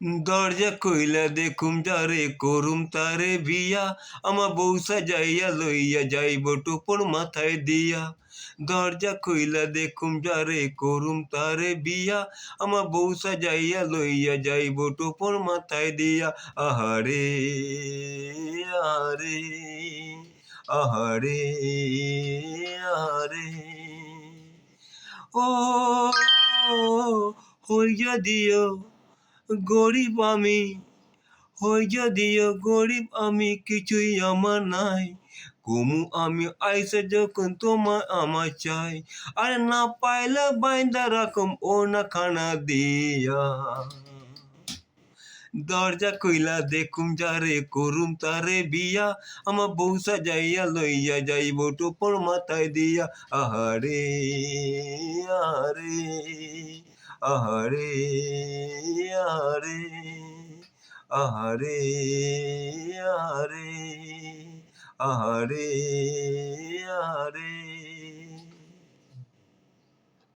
দরজা কইলা দেখুম যারে করুম তারে বিয়া, আমার বউ সাজাইয়া লইয়া যাইব টোপর মাথায় দিয়া। দরজা কইলা দেখুম যারে করুম তারে বিয়া, আমার বউ সাজাইয়া লইয়া যাইব টোপর মাথায় দিয়া। আহারে আহারে আহারে আহারে ও হইয়া দিও গরিব আমি, হইয়া দিও গরিব আমি, কিছুই আমার নাই। কমু আমি আইসে যখন তোমায় আমার চাই, আর না পাইলে বাইন্দা রাখম ও না খানা দিয়া। দরজা কইলা দেখুম যারে করুম তারে বিয়া, আমার বউ সাজাইয়া লইয়া যাইব টোপর মাথায় দিয়া। আহারে আহারে আহারে আহারে আহারে আহারে আহারে আহারে।